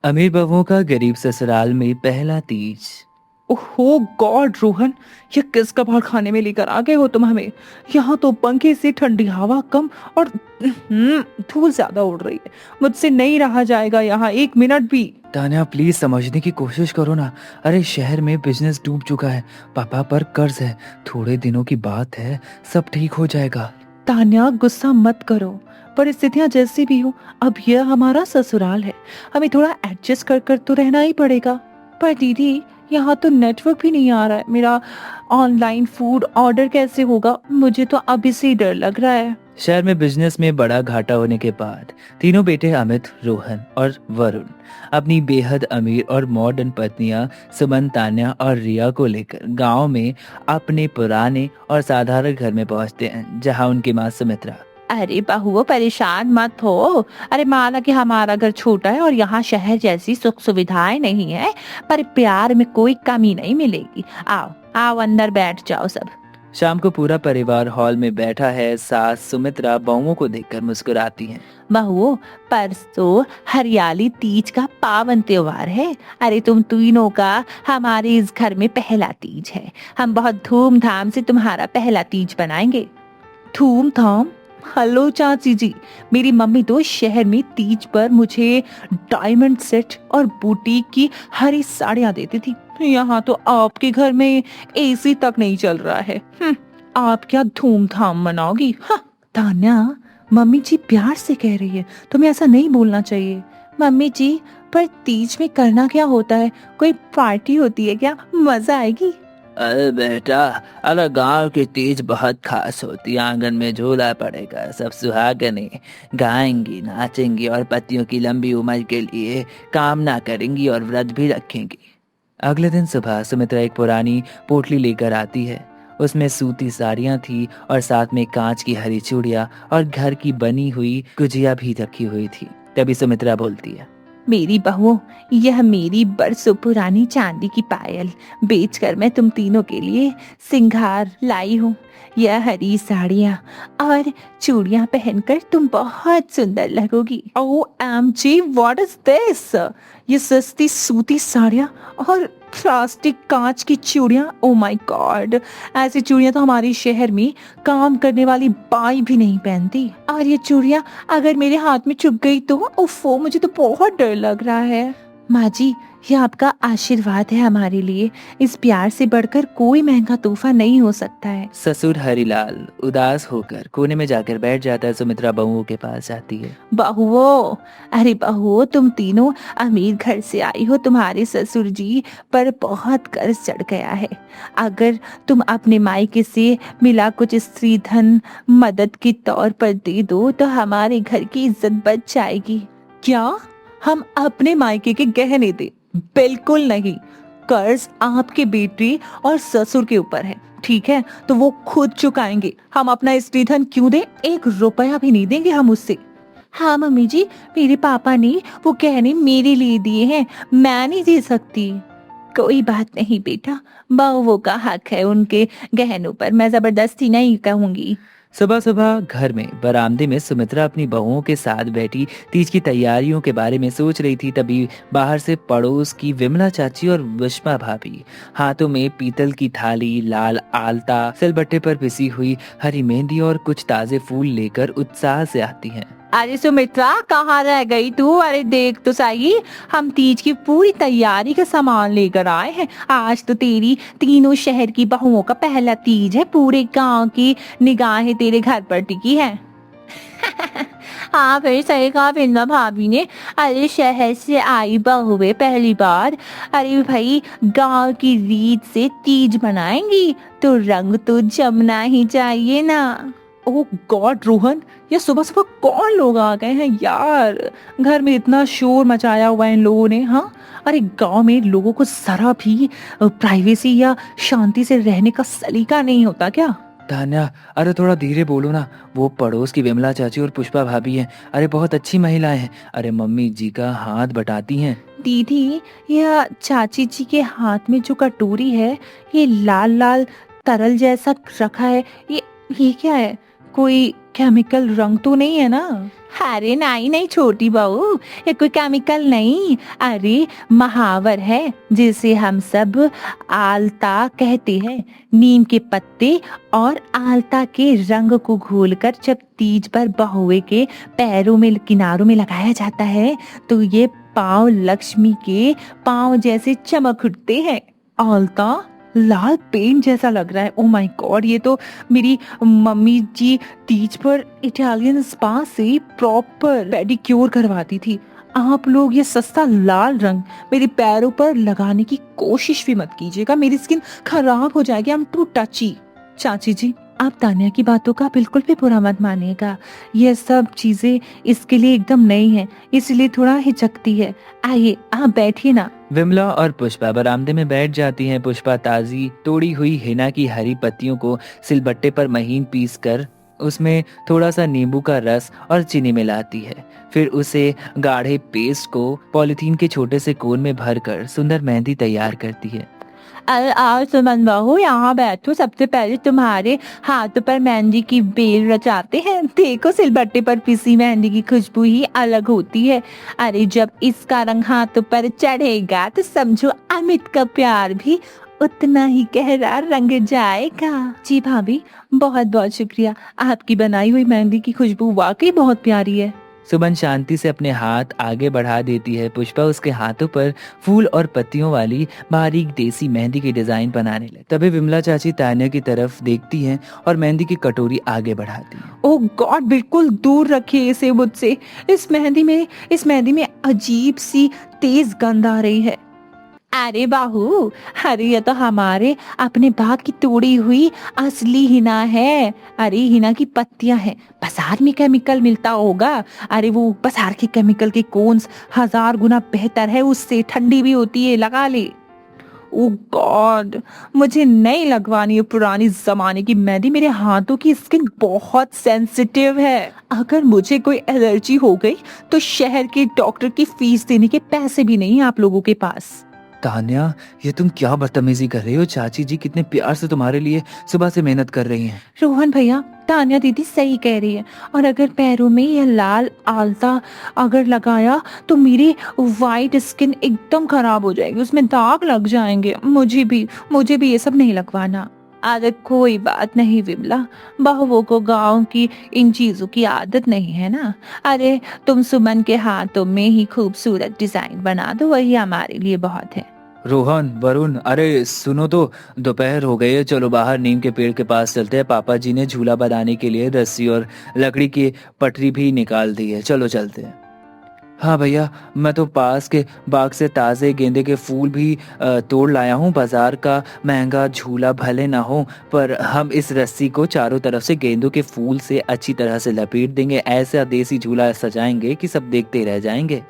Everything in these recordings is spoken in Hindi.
अमीर बहुओं का गरीब ससुराल में पहला तीज। ओहो गॉड रोहन, ये किस कबाड़ खाने में लेकर आ गए हो तुम हमें। यहाँ तो पंखे से ठंडी हवा कम और धूल ज्यादा उड़ रही है। मुझसे नहीं रहा जाएगा यहाँ एक मिनट भी। तान्या प्लीज समझने की कोशिश करो ना। अरे शहर में बिजनेस डूब चुका है, पापा पर कर्ज है, थोड़े दिनों की बात है, सब ठीक हो जाएगा। तान्या गुस्सा मत करो, परिस्थितियां जैसी भी हो, अब यह हमारा ससुराल है, हमें थोड़ा एडजस्ट कर कर तो रहना ही पड़ेगा। पर दीदी, यहाँ तो नेटवर्क भी नहीं आ रहा है, मेरा ऑनलाइन फूड ऑर्डर कैसे होगा, मुझे तो अभी से ही डर लग रहा है। शहर में बिजनेस में बड़ा घाटा होने के बाद तीनों बेटे अमित, रोहन और वरुण अपनी बेहद अमीर और मॉडर्न पत्नियां सुमन, तान्या और रिया को लेकर गांव में अपने पुराने और साधारण घर में पहुंचते हैं, जहां उनकी मां सुमित्रा। अरे बहुओं परेशान मत हो। अरे माना कि हमारा घर छोटा है और यहाँ शहर जैसी सुख सुविधाएं नहीं है, पर प्यार में कोई कमी नहीं मिलेगी। आओ आओ अंदर बैठ जाओ सब। शाम को पूरा परिवार हॉल में बैठा है। सास सुमित्रा बहुओं को देखकर मुस्कुराती हैं। बहुओं, परसों हरियाली तीज का पावन त्योहार है। अरे तुम तीनों का हमारे इस घर में पहला तीज है। हम बहुत धूमधाम से तुम्हारा पहला तीज बनाएंगे। धूमधाम? हेलो चाची जी, मेरी मम्मी तो शहर में तीज पर मुझे डायमंड सेट और बुटीक की हरी साड़ियाँ देती थी। यहाँ तो आपके घर में एसी तक नहीं चल रहा है। आप क्या धूमधाम मनाओगी? हाँ। तान्या, मम्मी जी प्यार से कह रही है, तुम्हें ऐसा नहीं बोलना चाहिए। मम्मी जी, पर तीज में करना क्या होता है? कोई पार्टी होती है क्या? मजा आएगी। अरे बेटा, अरे गांव की तीज बहुत खास होती है। आंगन में झूला पड़ेगा, सब सुहागने गाएंगी, नाचेंगी और पतियों की लंबी उम्र के लिए कामना करेंगी और व्रत भी रखेंगी। अगले दिन सुबह सुमित्रा एक पुरानी पोटली लेकर आती है। उसमें सूती साड़ियां थी और साथ में कांच की हरी चूड़ियां और घर की बनी हुई गुजिया भी रखी हुई थी। तभी सुमित्रा बोलती है, मेरी बहुओं, यह मेरी बरसों पुरानी चांदी की पायल बेचकर मैं तुम तीनों के लिए सिंगार लाई हूँ। यह हरी साड़ियाँ और चूड़ियाँ पहनकर तुम बहुत सुंदर लगोगी। O M G, what is this? ये सस्ती सूती साड़ियाँ और प्लास्टिक कांच की चूड़ियाँ, ओ माय गॉड। ऐसी चूड़ियाँ तो हमारे शहर में काम करने वाली बाई भी नहीं पहनती। और ये चूड़ियाँ अगर मेरे हाथ में चुभ गई तो उफ़ो, मुझे तो बहुत डर लग रहा है। माँ जी, ये आपका आशीर्वाद है हमारे लिए। इस प्यार से बढ़कर कोई महंगा तोहफा नहीं हो सकता है। ससुर हरिलाल उदास होकर कोने में जाकर बैठ जाता है। सुमित्रा बहुओं के पास जाती है। बहुओं, अरे बहुओं, तुम तीनों अमीर घर से आई हो, तुम्हारे ससुर जी पर बहुत कर्ज चढ़ गया है। अगर तुम अपने मायके से मिला कुछ स्त्री धन मदद के तौर पर दे दो तो हमारे घर की इज्जत बच जाएगी। क्या हम अपने मायके के गहने दे? बिल्कुल नहीं। कर्ज आपके बेटे और ससुर के ऊपर है, ठीक है? तो वो खुद चुकाएंगे। हम अपना स्त्रीधन क्यों दें? 1 रुपया भी नहीं देंगे हम उससे। हाँ मम्मी जी, मेरे पापा ने वो गहने मेरे लिए दिए हैं, मैं नहीं दे सकती। कोई बात नहीं बेटा, बहुओं का हक है उनके गहनों पर, मैं जबरदस्ती नहीं कहूंगी। सुबह सुबह घर में बरामदे में सुमित्रा अपनी बहुओं के साथ बैठी तीज की तैयारियों के बारे में सोच रही थी। तभी बाहर से पड़ोस की विमला चाची और विष्मा भाभी हाथों में पीतल की थाली, लाल आलता, सिलबट्टे पर पिसी हुई हरी मेहंदी और कुछ ताजे फूल लेकर उत्साह से आती हैं। अरे सुमित्रा, कहाँ रह गई तू? अरे देख तो सही, हम तीज की पूरी तैयारी का सामान लेकर आए हैं। आज तो तेरी तीनों शहर की बहुओं का पहला तीज है। पूरे गांव की निगाहें तेरे घर पर टिकी है। हाँ फिर सही कहा बिन्ना भाभी ने। अरे शहर से आई बहुएं पहली बार, अरे भाई गांव की रीत से तीज मनाएंगी तो रंग तो जमना ही चाहिए ना। ओह गॉड रोहन, ये सुबह सुबह कौन लोग आ गए हैं यार? घर में इतना शोर मचाया हुआ है इन लोगों ने। हाँ, अरे गांव में लोगों को जरा भी प्राइवेसी या शांति से रहने का सलीका नहीं होता क्या? तान्या, अरे थोड़ा धीरे बोलो ना। वो पड़ोस की विमला चाची और पुष्पा भाभी हैं। अरे बहुत अच्छी महिलाएं हैं। अरे मम्मी जी का हाथ बटाती हैं। दीदी, यह चाची जी के हाथ में जो कटोरी है, ये लाल लाल तरल जैसा रखा है, ये क्या है? कोई केमिकल रंग तो नहीं है ना? अरे नहीं नहीं छोटी बहू, ये कोई केमिकल नहीं, अरे महावर है जिसे हम सब आलता कहते हैं। नीम के पत्ते और आलता के रंग को घोलकर जब तीज पर बहुए के पैरों में किनारों में लगाया जाता है तो ये पांव लक्ष्मी के पांव जैसे चमक उठते हैं। आलता लाल पेंट जैसा लग रहा है। ओ माय गॉड, ये तो मेरी मम्मी जी तीज पर इटालियन स्पा से प्रॉपर पेडिक्योर करवाती थी। आप लोग ये सस्ता लाल रंग मेरे पैरों पर लगाने की कोशिश भी मत कीजिएगा, मेरी स्किन खराब हो जाएगी। I am too touchy. चाची जी, आप तान्या की बातों का बिल्कुल भी बुरा मत मानिएगा, ये सब चीजें इसके लिए एकदम नई है, इसलिए थोड़ा हिचकती है। आइए आप बैठिए ना। विमला और पुष्पा बरामदे में बैठ जाती हैं। पुष्पा ताजी तोड़ी हुई हिना की हरी पत्तियों को सिलबट्टे पर महीन पीस कर उसमें थोड़ा सा नींबू का रस और चीनी मिलाती है। फिर उसे गाढ़े पेस्ट को पॉलिथीन के छोटे से कोन में भरकर सुंदर मेहंदी तैयार करती है। आओ सुमन बहू, यहाँ बैठो। सबसे पहले तुम्हारे हाथों पर मेहंदी की बेल रचाते हैं। देखो, सिलबट्टे पर पिसी मेहंदी की खुशबू ही अलग होती है। अरे जब इसका रंग हाथों पर चढ़ेगा तो समझो अमित का प्यार भी उतना ही गहरा रंग जाएगा। जी भाभी, बहुत बहुत शुक्रिया, आपकी बनाई हुई मेहंदी की खुशबू वाकई बहुत प्यारी है। सुमन शांति से अपने हाथ आगे बढ़ा देती है। पुष्पा उसके हाथों पर फूल और पत्तियों वाली बारीक देसी मेहंदी की डिजाइन बनाने लगी। तभी विमला चाची तान्या की तरफ देखती हैं और मेहंदी की कटोरी आगे बढ़ाती हैं। ओह गॉड, बिल्कुल दूर रखिए इसे मुझसे। इस मेहंदी में अजीब सी तेज गंध आ रही है। अरे बाहू, अरे ये तो हमारे अपने बाग की तोड़ी हुई असली हिना है। अरे हिना की पत्तियां हैं, बाजार में केमिकल मिलता होगा। अरे वो बाजार के केमिकल के कोन्स 1000 गुना बेहतर है, उससे ठंडी भी होती है, लगा ले। ओ गॉड, मुझे नहीं लगवानी है पुरानी जमाने की मेहंदी। मेरे हाथों की स्किन बहुत सेंसिटिव है। अगर मुझे कोई एलर्जी हो गई तो शहर के डॉक्टर की फीस देने के पैसे भी नहीं आप लोगों के पास। तान्या, ये तुम क्या बदतमीजी कर रही हो? चाची जी कितने प्यार से तुम्हारे लिए सुबह से मेहनत कर रही हैं। रोहन भैया, तान्या दीदी सही कह रही है। और अगर पैरों में यह लाल आलता अगर लगाया तो मेरी वाइट स्किन एकदम खराब हो जाएगी, उसमें दाग लग जाएंगे। मुझे भी ये सब नहीं लगवाना। अरे कोई बात नहीं विमला, बहुओं को गांव की इन चीजों की आदत नहीं है ना। अरे तुम सुमन के हाथों में ही खूबसूरत डिजाइन बना दो, वही हमारे लिए बहुत है। रोहन, वरुण, अरे सुनो तो, दोपहर हो गई है, चलो बाहर नीम के पेड़ के पास चलते हैं। पापा जी ने झूला बनाने के लिए रस्सी और लकड़ी की पटरी भी निकाल दी है, चलो चलते हैं। हाँ भैया, मैं तो पास के बाग से ताज़े गेंदे के फूल भी तोड़ लाया हूँ। बाजार का महंगा झूला भले ना हो, पर हम इस रस्सी को चारों तरफ से गेंदों के फूल से अच्छी तरह से लपेट देंगे। ऐसा देसी झूला सजाएंगे कि सब देखते रह जाएंगे।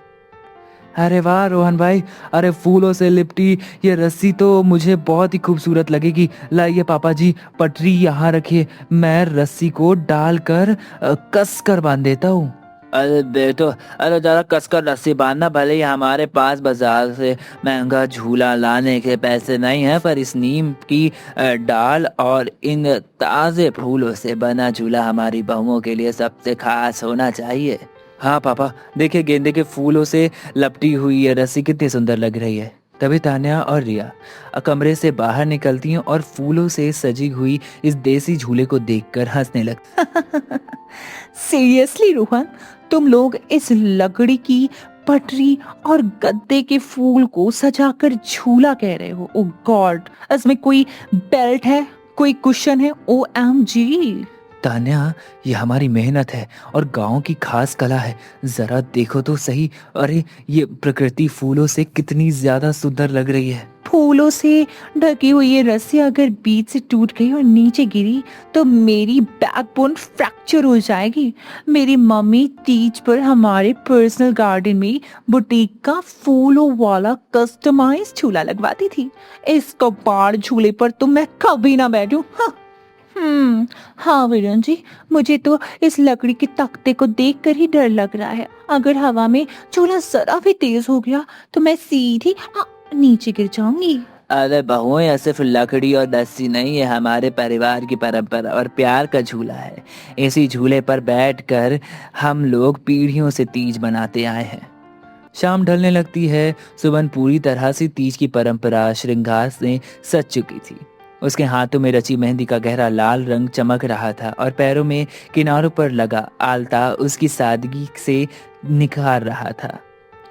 अरे वाह रोहन भाई, अरे फूलों से लिपटी ये रस्सी तो मुझे बहुत ही खूबसूरत लगेगी। लाइए पापा जी, पटरी यहाँ रखिए, मैं रस्सी को डालकर कस कर बांध देता हूँ। अरे बेटो, अरे जरा कसकर रस्सी बांधना। भले ही हमारे पास बाजार से महंगा झूला लाने के पैसे नहीं है, पर इस नीम की डाल और इन ताज़े फूलों से बना झूला हमारी बहुओं के लिए सबसे खास होना चाहिए। हाँ पापा, देखिए गेंदे के फूलों से लपटी हुई ये रस्सी कितनी सुंदर लग रही है। तभी तान्या और रिया कमरे से बाहर निकलती हैं और फूलों से सजी हुई इस देसी झूले को देखकर हंसने लगती। सीरियसली रोहन, तुम लोग इस लकड़ी की पटरी और गद्दे के फूल को सजाकर झूला कह रहे हो? ओ गॉड, इसमें कोई बेल्ट है, कोई कुशन है? OMG। तान्या, ये हमारी मेहनत है और गांव की खास कला है, जरा देखो तो सही। अरे ये प्रकृति फूलों से कितनी ज्यादा सुंदर लग रही है। फूलों से ढकी हुई ये रस्सी अगर बीच से टूट गई और नीचे गिरी तो मेरी बैकबोन फ्रैक्चर हो जाएगी। मेरी मम्मी तीज पर हमारे पर्सनल गार्डन में बुटीक का फूलों वाला कस्टमाइज झूला लगवाती थी। इस कपाड़ झूले पर तो मैं कभी ना बैठूं। हाँ वरुण जी, मुझे तो इस लकड़ी के तख्ते को देखकर ही डर लग रहा है। अगर हवा में झूला जरा भी तेज हो गया तो मैं सीधी नीचे गिर जाऊंगी। अरे बहुओं, यह सिर्फ लकड़ी और रस्सी नहीं है, हमारे परिवार की परंपरा और प्यार का झूला है। इसी झूले पर बैठकर हम लोग पीढ़ियों से तीज बनाते आए हैं। शाम ढलने लगती है। सुमन पूरी तरह से तीज की परंपरा श्रृंगार से सज चुकी थी। उसके हाथों में रची मेहंदी का गहरा लाल रंग चमक रहा था और पैरों में किनारों पर लगा आलता उसकी सादगी से निखार रहा था।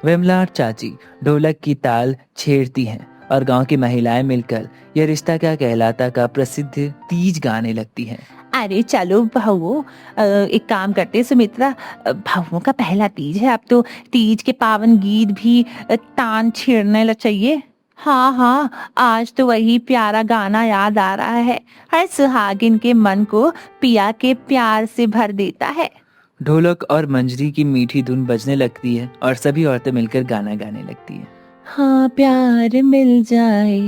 विमला और चाची ढोलक की ताल छेड़ती हैं और गांव की महिलाएं मिलकर यह रिश्ता क्या कहलाता का प्रसिद्ध तीज गाने लगती हैं। अरे चलो बहुओं, एक काम करते हैं सुमित्रा, बहुओं का पहला तीज है, अब तो तीज के पावन गीत भी तान छेड़ने लग चाहिए। हाँ हाँ, आज तो वही प्यारा गाना याद आ रहा है, हर सुहागिन के मन को पिया के प्यार से भर देता है। ढोलक और मंजरी की मीठी धुन बजने लगती है और सभी औरतें मिलकर गाना गाने लगती हैं। हाँ प्यार मिल जाए,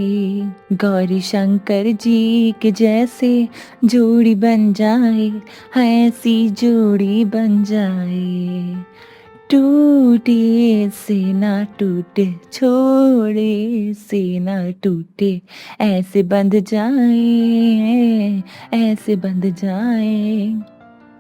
गौरी शंकर जी के जैसे जोड़ी बन जाए, ऐसी जोड़ी बन जाए, टूटे से ना टूटे, छोड़े से ना टूटे, ऐसे बंध जाए, ऐसे बंध जाए।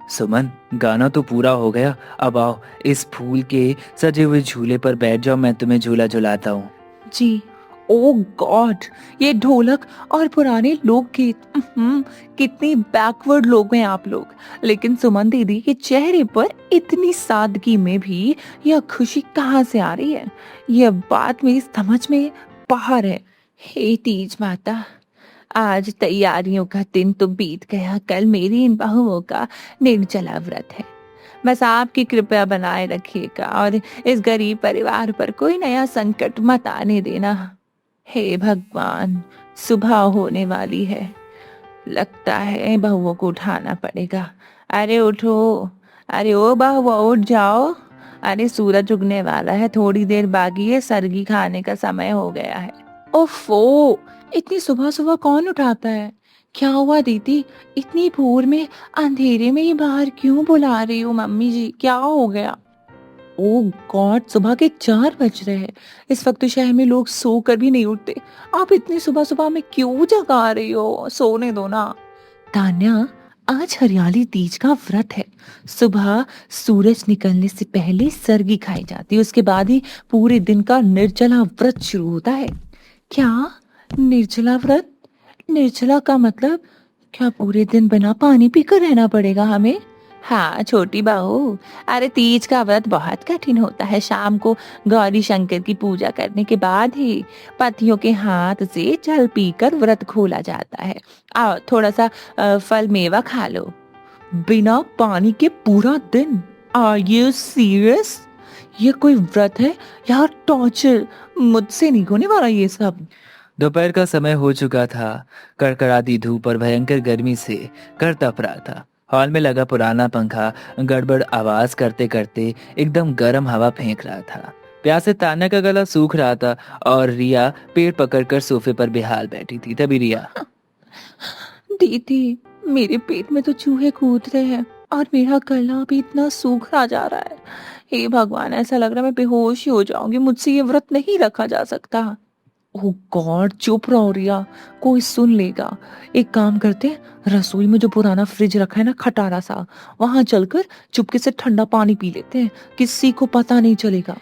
सुमन, गाना तो पूरा हो गया। अब आओ इस फूल के सजे हुए झूले पर बैठ जाओ, मैं तुम्हें झूला झुलाता हूँ। जी। ओ गॉड, ये ढोलक और पुराने लोकगीत, कितनी बैकवर्ड लोग हैं आप लोग। लेकिन सुमन दीदी के चेहरे पर इतनी सादगी में भी यह खुशी कहाँ से आ रही है? यह बात मेरी समझ में बाहर है। हे तीज माता, आज तैयारियों का दिन तो बीत गया, कल मेरी इन बहुओं का निर्जला व्रत है। बस आपकी कृपया बनाए रखिएगा और इस गरीब परिवार पर कोई नया संकट मत आने देना। हे भगवान, सुबह होने वाली है, लगता है बहुओं को उठाना पड़ेगा। अरे उठो, अरे ओ बहुओं उठ जाओ, अरे सूरज उगने वाला है, थोड़ी देर बाकी है, सरगी खाने का समय हो गया है। ओफो, इतनी सुबह सुबह कौन उठाता है? क्या हुआ दीदी, इतनी भोर में अंधेरे में ये बाहर क्यों बुला रही हो मम्मी जी, क्या हो गया? ओ गॉड, सुबह के 4 बज रहे हैं। इस वक्त तो शहर में लोग सो कर भी नहीं उठते, आप इतनी सुबह सुबह में क्यों जगा रही हो? सोने दो ना। तान्या, आज हरियाली तीज का व्रत है। सुबह सूरज निकलने से पहले सरगी खाई जाती है, उसके बाद ही पूरे दिन का निर्जला व्रत शुरू होता है। क्या निर्जला व्रत? निर्जला का मतलब क्या पूरे दिन बिना पानी पीकर रहना पड़ेगा हमें? हाँ छोटी बहू, अरे तीज का व्रत बहुत कठिन होता है। शाम को गौरी शंकर की पूजा करने के बाद ही पतियों के हाथ से जल पीकर व्रत खोला जाता है। आओ थोड़ा सा फल मेवा खा लो। बिना पानी के पूरा दिन? Are you serious? ये कोई व्रत है यार, टॉर्चर, मुझसे नहीं होने वाला ये सब। दोपहर का समय हो चुका था। कड़कड़ाती धूप और भयंकर गर्मी से कर तप रहा था। हॉल में लगा पुराना पंखा गड़बड़ आवाज करते करते एकदम गर्म हवा फेंक रहा था। प्यास से तान्या का गला सूख रहा था और रिया पेड़ पकड़कर सोफे पर बेहाल बैठी थी। तभी रिया, दीदी, मेरे पेट में तो चूहे कूद रहे हैं और मेरा गला भी इतना सूखा जा रहा है। हे भगवान, ऐसा लग रहा है मैं बेहोश ही हो जाऊंगी, मुझसे ये व्रत नहीं रखा जा सकता। ओह गॉड, चुप रहो रिया, कोई सुन लेगा। एक काम करते हैं, रसोई में जो पुराना फ्रिज रखा है ना खटारा सा, वहां चलकर चुपके से ठंडा पानी पी लेते हैं, किसी को पता नहीं चलेगा।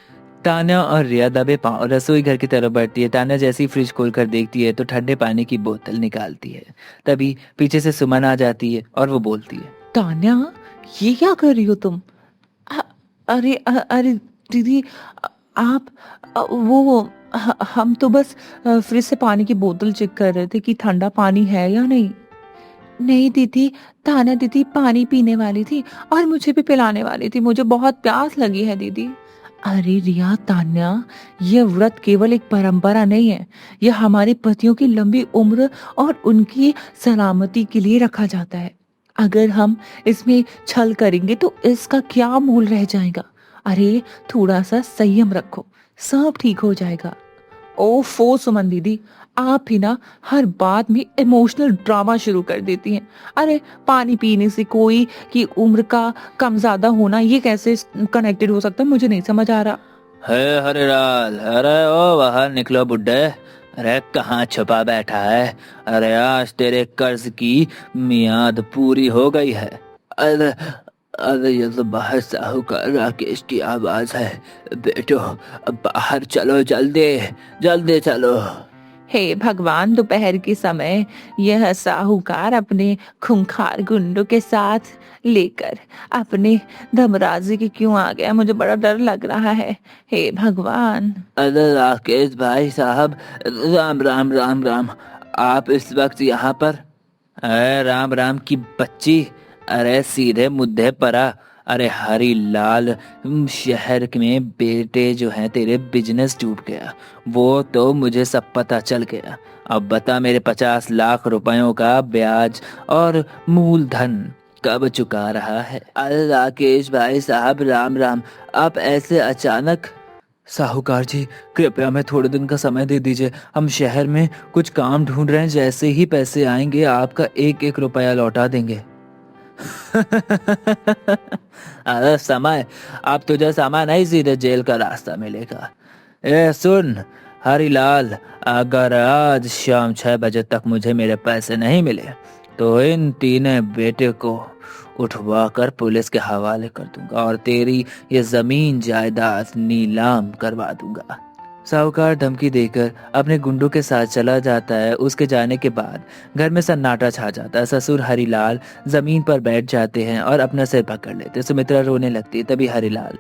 तान्या और रिया दबे पांव रसोई घर की तरफ बढ़ती है। तान्या जैसे ही फ्रिज खोलकर देखती है तो ठंडे पानी की बोतल निकालती है। तभी पीछे से सुमन आ जाती है और वो बोलती है, तान्या, ये क्या कर रही हो तुम? अरे दीदी, आप हम तो बस फ्रिज से पानी की बोतल चेक कर रहे थे कि ठंडा पानी है या नहीं। नहीं दीदी, तान्या दीदी पानी पीने वाली थी और मुझे भी पिलाने वाली थी, मुझे बहुत प्यास लगी है दीदी। अरे रिया, तान्या, यह व्रत केवल एक परंपरा नहीं है, यह हमारे पतियों की लंबी उम्र और उनकी सलामती के लिए रखा जाता है। अगर हम इसमें छल करेंगे तो इसका क्या मूल रह जाएगा? अरे थोड़ा सा संयम रखो, सब ठीक हो जाएगा। ओफो सुमन दीदी, आप ही ना हर बात में इमोशनल ड्रामा शुरू कर देती हैं। अरे पानी पीने से कोई की उम्र का कम ज्यादा होना ये कैसे कनेक्टेड हो सकता है, मुझे नहीं समझ आ रहा। हे हरे लाल, अरे ओ बाहर निकलो बुड्ढे, अरे कहाँ छुपा बैठा है? अरे आज तेरे कर्ज की मियाद पूरी हो गई है। अरे अरे ये तो बाहर साहूकार राकेश की आवाज है। बेटो अब बाहर चलो, जल्दी जल्दी चलो। हे भगवान, दोपहर के समय यह साहूकार अपने खूंखार गुंडों के साथ लेकर अपने धमराजी के क्यों आ गया? मुझे बड़ा डर लग रहा है। हे भगवान। अरे राकेश भाई साहब, राम राम राम राम। आप इस वक्त यहाँ पर? अरे राम राम की बच्ची, अरे सीधे मुद्दे पर आ। अरे हरी लाल, शहर में बेटे जो हैं तेरे बिजनेस डूब गया, वो तो मुझे सब पता चल गया। अब बता, मेरे 50 लाख रुपयों का ब्याज और मूलधन कब चुका रहा है? अरे राकेश भाई साहब राम राम। आप ऐसे अचानक? साहूकार जी, कृपया हमें थोड़े दिन का समय दे दीजिए। हम शहर में कुछ काम ढूंढ रहे हैं, जैसे ही पैसे आएंगे आपका एक एक रुपया लौटा देंगे। अरे समय? अब तुझे समय नहीं, सीधे जेल का रास्ता मिलेगा। ए सुन हरीलाल, अगर आज शाम 6 बजे तक मुझे मेरे पैसे नहीं मिले तो इन तीनों बेटे को उठवा कर पुलिस के हवाले कर दूंगा और तेरी ये जमीन जायदाद नीलाम करवा दूंगा। साहूकार धमकी देकर अपने गुंडों के साथ चला जाता है। उसके जाने के बाद घर में सन्नाटा छा जाता है। ससुर हरीलाल जमीन पर बैठ जाते हैं और अपना सिर पकड़ लेते। सुमित्रा रोने लगती है। तभी हरीलाल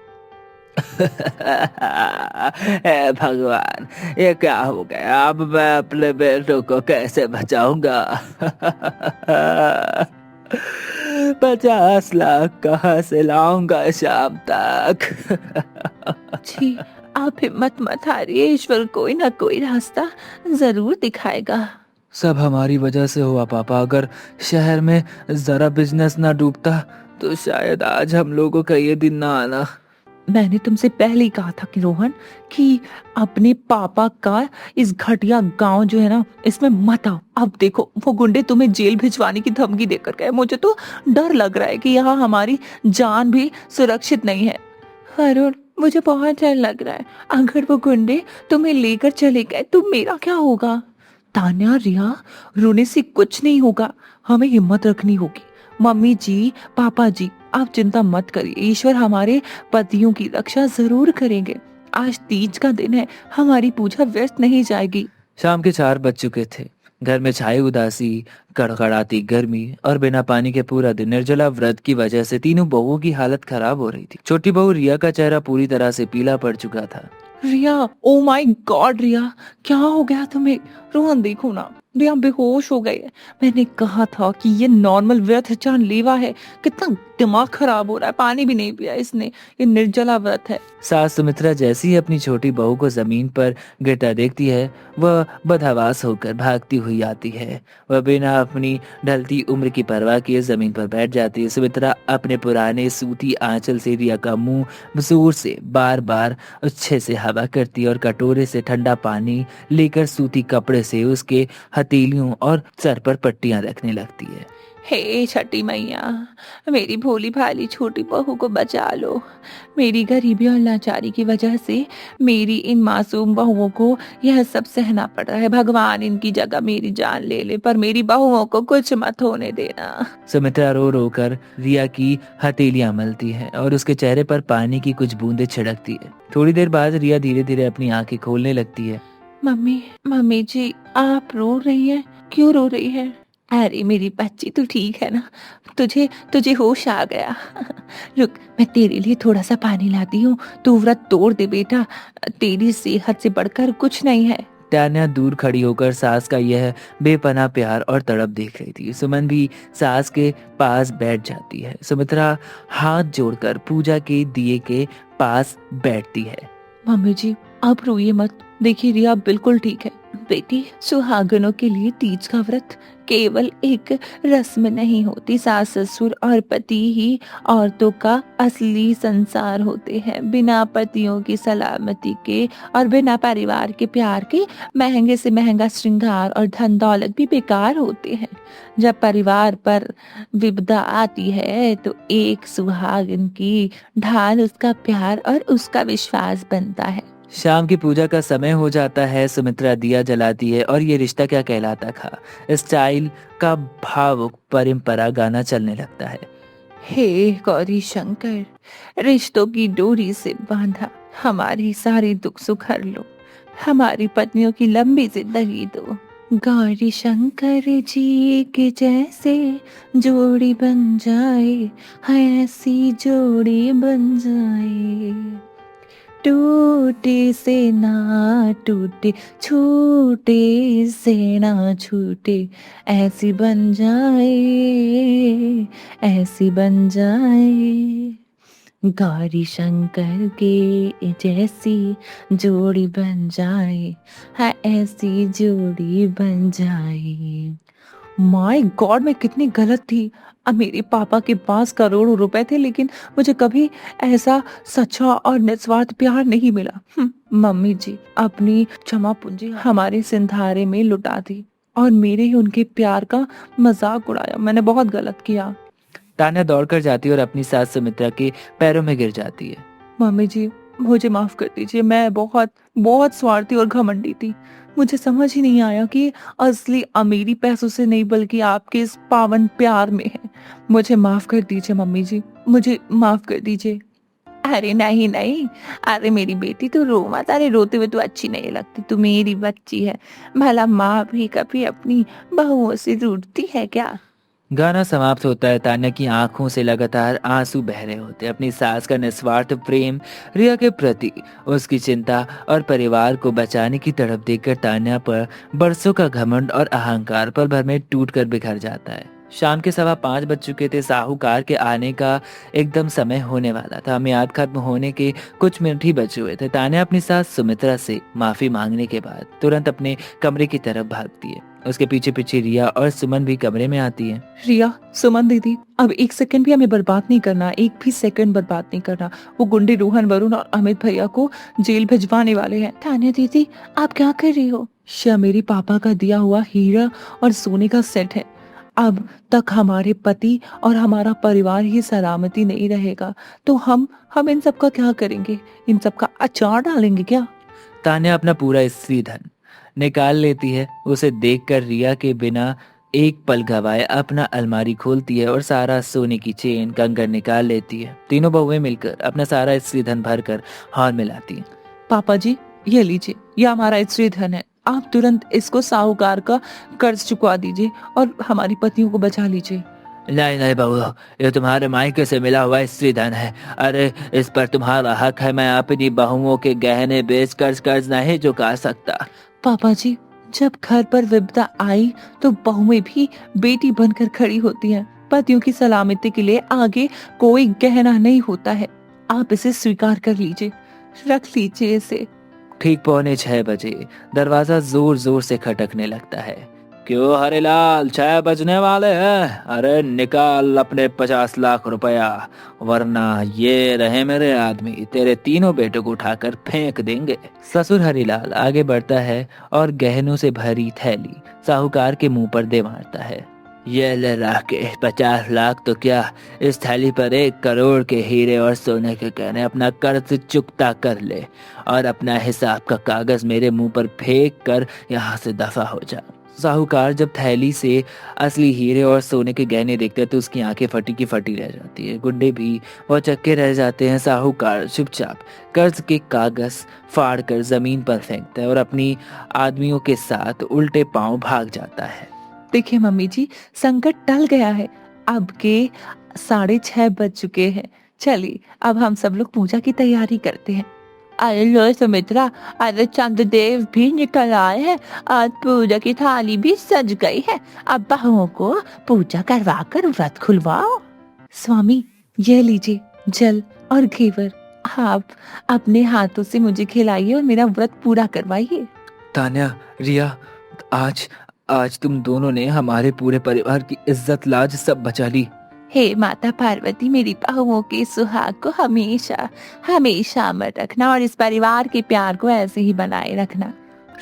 हे भगवान, ये क्या हो गया? अब मैं अपने बेटों को कैसे बचाऊंगा? 50 लाख कहाँ से लाऊंगा शाम तक? जी, आप हिम्मत मत हारिए, ईश्वर कोई ना कोई रास्ता जरूर दिखाएगा। सब हमारी वजह से हुआ पापा। अगर शहर में जरा बिजनेस ना डूबता तो शायद आज हम लोगों का ये दिन ना आना। मैंने तुमसे पहले ही कहा था कि रोहन, कि अपने पापा का इस घटिया गांव जो है ना, इसमें मत आओ। अब देखो, वो गुंडे तुम्हें जेल भिजवाने की धमकी देकर गए। मुझे तो डर लग रहा है कि यहाँ हमारी जान भी सुरक्षित नहीं है। अरुण, मुझे बहुत डर लग रहा है। अगर वो गुंडे तुम्हें लेकर चले गए तो मेरा क्या होगा? तान्या, रिया, रोने से कुछ नहीं होगा। हमें हिम्मत रखनी होगी। मम्मी जी, पापा जी, आप चिंता मत करिए। ईश्वर हमारे पतियों की रक्षा जरूर करेंगे। आज तीज का दिन है, हमारी पूजा व्यर्थ नहीं जाएगी। शाम के 4 बज चुके थे। घर में छाई उदासी, कड़कड़ाती गर्मी और बिना पानी के पूरा दिन। निर्जला व्रत की वजह से तीनों बहुओं की हालत खराब हो रही थी। छोटी बहू रिया का चेहरा पूरी तरह से पीला पड़ चुका था। रिया, ओ माय गॉड रिया, क्या हो गया तुम्हें? रोहन देखो ना, रिया बेहोश हो गई है। मैंने कहा था कि ये नॉर्मल व्रत जानलेवा है। कितना दिमाग खराब हो रहा है, पानी भी नहीं पिया इसने। ये निर्जला व्रत है। सास सुमित्रा जैसी ही अपनी छोटी बहू को जमीन पर गिरता देखती है, वह बदहवास होकर भागती हुई आती है। वह बिना अपनी ढलती उम्र की परवाह किए जमीन पर बैठ जाती है। सुमित्रा अपने पुराने सूती आंचल से रिया का मुंह जोर से बार बार अच्छे से हवा करती और कटोरे से ठंडा पानी लेकर सूती कपड़े से उसके हथेलियों और सर पर पट्टियां रखने लगती है। हे छठी मैया, मेरी भोली भाली छोटी बहू को बचा लो। मेरी गरीबी और लाचारी की वजह से मेरी इन मासूम बहुओं को यह सब सहना पड़ रहा है। भगवान इनकी जगह मेरी जान ले ले, पर मेरी बहुओं को कुछ मत होने देना। सुमित्रा रो रो कर रिया की हथेलियां मलती है और उसके चेहरे पर पानी की कुछ बूंदें छिड़कती है। थोड़ी देर बाद रिया धीरे धीरे अपनी आंखें खोलने लगती है। मम्मी, मम्मी जी, आप रो रही हैं? क्यों रो रही है? अरे मेरी बच्ची, तू ठीक है ना? तुझे तुझे होश आ गया? रुक, मैं तेरे लिए थोड़ा सा पानी लाती हूँ। तू व्रत तोड़ दे बेटा, तेरी सेहत से बढ़कर कुछ नहीं है। तान्या दूर खड़ी होकर सास का यह बेपनाह प्यार और तड़प देख रही थी। सुमन भी सास के पास बैठ जाती है। सुमित्रा हाथ जोड़कर पूजा के दिए के पास बैठती है। मम्मी जी, आप रोइए मत। देखिए रिया बिल्कुल ठीक है। बेटी, सुहागनों के लिए तीज का व्रत केवल एक रस्म नहीं होती। सास ससुर और पति ही औरतों का असली संसार होते हैं। बिना पतियों की सलामती के और बिना परिवार के प्यार के महंगे से महंगा श्रृंगार और धन दौलत भी बेकार होते हैं। जब परिवार पर विपदा आती है तो एक सुहागन की ढाल उसका प्यार और उसका विश्वास बनता है। शाम की पूजा का समय हो जाता है। सुमित्रा दिया जलाती है और ये रिश्ता क्या कहलाता था स्टाइल का भावुक परंपरा गाना चलने लगता है। हे गौरी शंकर, रिश्तों की डोरी से बांधा हमारे सारे दुख सुख हर लो, हमारी पत्नियों की लंबी जिंदगी दो। गौरी शंकर जी के जैसे जोड़ी बन जाए, है ऐसी जोड़ी बन जाए। टूटे से ना टूटे, छूटे से ना छूटे, ऐसी बन जाए, ऐसी बन जाए। गौरी शंकर के जैसी जोड़ी बन जाए, है ऐसी जोड़ी बन जाए। माय गॉड, मैं कितनी गलत थी। अब मेरे पापा के पास करोड़ों रुपए थे, लेकिन मुझे कभी ऐसा सच्चा और निस्वार्थ प्यार नहीं मिला। मम्मी जी अपनी क्षमा पूंजी हमारे सिंधारे में लुटा दी और मेरे ही उनके प्यार का मजाक उड़ाया। मैंने बहुत गलत किया। तान्या दौड़कर जाती है और अपनी सास सुमित्रा के पैरों में गिर जाती है। मम्मी जी मुझे माफ कर दीजिए, मैं बहुत बहुत स्वार्थी और घमंडी थी। मुझे समझ ही नहीं आया कि असली अमीरी पैसों से नहीं बल्कि आपके इस पावन प्यार में है। मुझे माफ कर दीजिए मम्मी जी, मुझे माफ कर दीजिए। अरे नहीं नहीं, अरे मेरी बेटी तू रो मत, अरे रोते हुए तू अच्छी नहीं लगती, तू मेरी बच्ची है। भला माँ भी कभी अपनी बहुओं से रूठती है क्या? गाना समाप्त होता है। तान्या की आंखों से लगातार आंसू बह रहे होते हैं। अपनी सास का निस्वार्थ प्रेम, रिया के प्रति उसकी चिंता और परिवार को बचाने की तरफ देखकर तान्या पर बरसों का घमंड और अहंकार पल भर में टूट कर बिखर जाता है। शाम के 5:15 बज चुके थे। साहूकार के आने का एकदम समय होने वाला था। मियाद खत्म होने के कुछ मिनट ही बचे हुए थे। तान्या अपनी सास सुमित्रा से माफी मांगने के बाद तुरंत अपने कमरे की तरफ भागती है। उसके पीछे पीछे रिया और सुमन भी कमरे में आती है। रिया, सुमन दीदी, अब एक सेकंड भी हमें बर्बाद नहीं करना, एक भी सेकंड बर्बाद नहीं करना। वो गुंडे रोहन, वरुण और अमित भैया को जेल भिजवाने वाले हैं। तान्या दीदी आप क्या कर रही हो? श्या मेरे पापा का दिया हुआ हीरा और सोने का सेट है। अब तक हमारे पति और हमारा परिवार ही सलामती नहीं रहेगा तो हम इन सब का क्या करेंगे? इन सब का अचार डालेंगे क्या? तान्या अपना पूरा स्त्री धन निकाल लेती है। उसे देखकर रिया के बिना एक पल गवाए अपना अलमारी खोलती है और सारा सोने की चेन कंगन निकाल लेती है। तीनों बहुएं मिलकर अपना सारा स्त्री धन भरकर हॉल में लाती हैं। पापा जी ये लीजिए, ये हमारा स्त्री धन है, आप तुरंत इसको साहूकार का कर्ज चुकवा दीजिए और हमारी पत्नियों को बचा लीजिए। नहीं नहीं बहू, ये तुम्हारे मायके से मिला हुआ स्त्री धन है। अरे इस पर तुम्हारा हक है। मैं अपनी बहुओं के गहने बेच कर्ज नहीं चुका सकता। पापा जी जब घर पर विपदा आई तो बहुएं भी बेटी बनकर खड़ी होती हैं। पतियों की सलामती के लिए आगे कोई गहना नहीं होता है। आप इसे स्वीकार कर लीजिए, रख लीजिए इसे। ठीक 6:45 दरवाजा जोर जोर से खटकने लगता है। क्यों हरिलाल, 6 बजने वाले हैं? अरे निकाल अपने 50 लाख रुपया, वरना ये रहे मेरे आदमी, तेरे तीनों बेटों को उठाकर फेंक देंगे। ससुर हरिलाल आगे बढ़ता है और गहनों से भरी थैली साहूकार के मुंह पर दे मारता है। ये ले राके 50 लाख तो क्या, इस थैली पर 1 करोड़ के हीरे और सोने के गहने। अपना कर्ज चुकता कर ले और अपना हिसाब का कागज मेरे मुंह पर फेंक कर यहाँ से दफा हो जा। साहूकार जब थैली से असली हीरे और सोने के गहने देखते हैं तो उसकी आंखें फटी की फटी रह जाती है। गुंडे भी वो चक्के रह जाते हैं। साहूकार चुपचाप कर्ज के कागज फाड़ कर जमीन पर फेंकता है और अपनी आदमियों के साथ उल्टे पांव भाग जाता है। देखिए मम्मी जी, संकट टल गया है। अब के 6:30 बज चुके हैं। चलिए अब हम सब लोग पूजा की तैयारी करते हैं। अरे लो सुमित्रा, अरे चंद्रदेव भी निकल आए हैं। आज पूजा की थाली भी सज गई है। अब बहुओं को पूजा करवा कर व्रत खुलवाओ। स्वामी ये लीजिए जल और घेवर, आप अपने हाथों से मुझे खिलाइए और मेरा व्रत पूरा करवाइए। तान्या, रिया, आज तुम दोनों ने हमारे पूरे परिवार की इज्जत लाज सब बचा ली। हे माता पार्वती, मेरी बहुओं के सुहाग को हमेशा हमेशा अमर रखना और इस परिवार के प्यार को ऐसे ही बनाए रखना।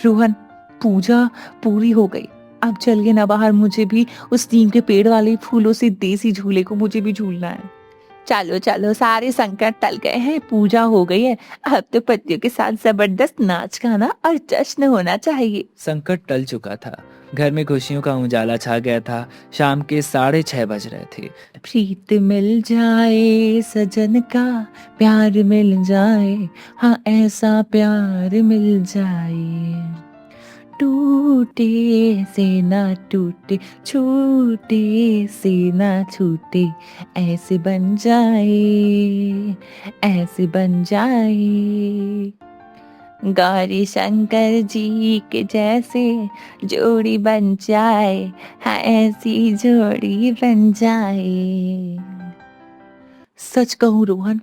रोहन, पूजा पूरी हो गई, अब चलिए ना बाहर, मुझे भी उस नीम के पेड़ वाले फूलों से देसी झूले को मुझे भी झूलना है। चलो चलो, सारे संकट टल गए हैं, पूजा हो गई है। अब तो पतियों के साथ जबरदस्त नाच गाना और जश्न होना चाहिए। संकट टल चुका था। घर में खुशियों का उजाला छा गया था। शाम के 6:30 बज रहे थे। प्रीत मिल जाए सजन का, प्यार मिल जाए, हाँ ऐसा प्यार मिल जाए। टूटे से ना टूटे, छूटे से ना छूटे, ऐसे बन जाए, ऐसे बन जाए। गौरी शंकर जी के जैसे जोड़ी बन जाए, हाँ ऐसी जोड़ी बन जाए। सच कहूँ रोहन,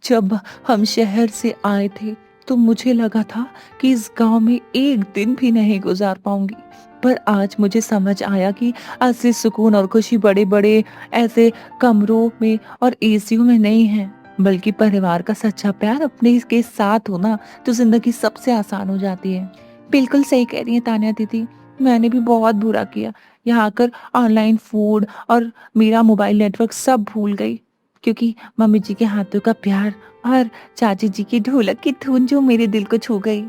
जब हम शहर से आए थे तो मुझे लगा था कि इस गांव में एक दिन भी नहीं गुजार पाऊंगी, पर आज मुझे समझ आया कि असली सुकून और खुशी बड़े बड़े ऐसे कमरों में और एसियों में नहीं है, बल्कि परिवार का सच्चा प्यार अपने के साथ हो ना, तो जिंदगी सबसे आसान हो जाती है। बिल्कुल सही कह रही है तान्या दीदी, मैंने भी बहुत बुरा किया। यहाँ आकर ऑनलाइन फूड और मेरा मोबाइल नेटवर्क सब भूल गई, क्योंकि मम्मी जी के हाथों का प्यार और चाची जी की ढोलक की धुन जो मेरे दिल को छू गई।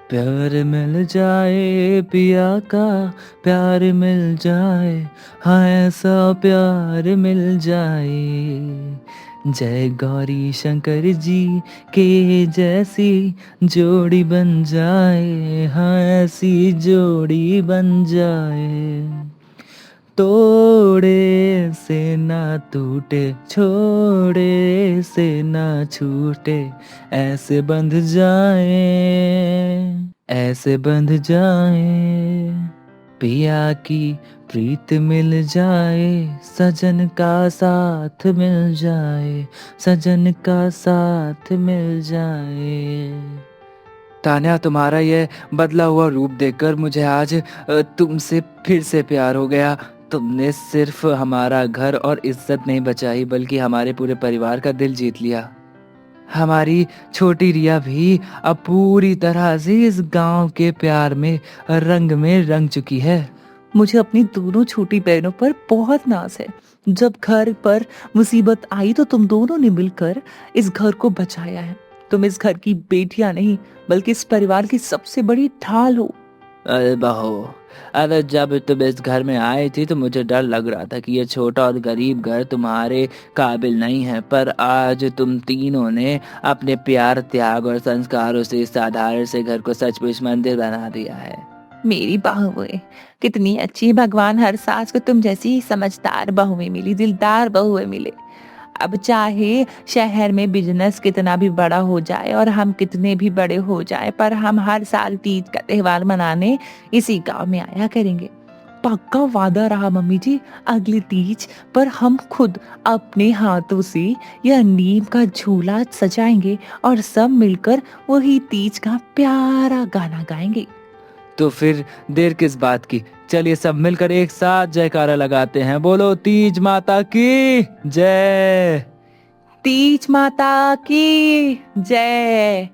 प्यार मिल जाए पिया का, प्यार मिल जाए, हाँ ऐसा प्यार मिल जाए। जय गौरी शंकर जी के जैसी जोड़ी बन जाए, हाँ ऐसी जोड़ी बन जाए। तोड़े से ना टूटे, छोड़े से ना छूटे, ऐसे बंध जाए, ऐसे बंध जाए। पिया की प्रीत मिल जाए, सजन का साथ मिल जाए, सजन का साथ मिल जाए। तान्या, तुम्हारा ये बदला हुआ रूप देखकर मुझे आज तुमसे फिर से प्यार हो गया। तुमने सिर्फ हमारा घर और इज्जत नहीं बचाई, बल्कि हमारे पूरे परिवार का दिल जीत लिया। हमारी छोटी रिया भी अब पूरी तरह से इस गांव के प्यार में रंग चुकी है। मुझे अपनी दोनों छोटी बहनों पर बहुत नाज है। जब घर पर मुसीबत आई तो तुम दोनों ने मिलकर इस घर को बचाया है। तुम इस घर की बेटियां नहीं, बल्कि इस परिवार की सबसे बड़ी ढाल हो। अरे बहू, अरे जब तुम इस घर में आई थी तो मुझे डर लग रहा था कि ये छोटा और गरीब घर तुम्हारे काबिल नहीं है, पर आज तुम तीनों ने अपने प्यार, त्याग और संस्कारों से इस साधारण से घर को सचमुच मंदिर बना दिया है। मेरी बहुएं कितनी अच्छी, भगवान हर सास को तुम जैसी समझदार बहुएं मिली, दिलदार बहुएं मिले। अब चाहे शहर में बिजनेस कितना भी बड़ा हो जाए और हम कितने भी बड़े हो जाए, पर हम हर साल तीज का त्योहार मनाने इसी गांव में आया करेंगे। पक्का वादा रहा मम्मी जी, अगली तीज पर हम खुद अपने हाथों से यह नीम का झूला सजाएंगे और सब मिलकर वही तीज का प्यारा गाना गाएंगे। तो फिर देर किस बात की, चलिए सब मिलकर एक साथ जयकारा लगाते हैं। बोलो तीज माता की जय। तीज माता की जय।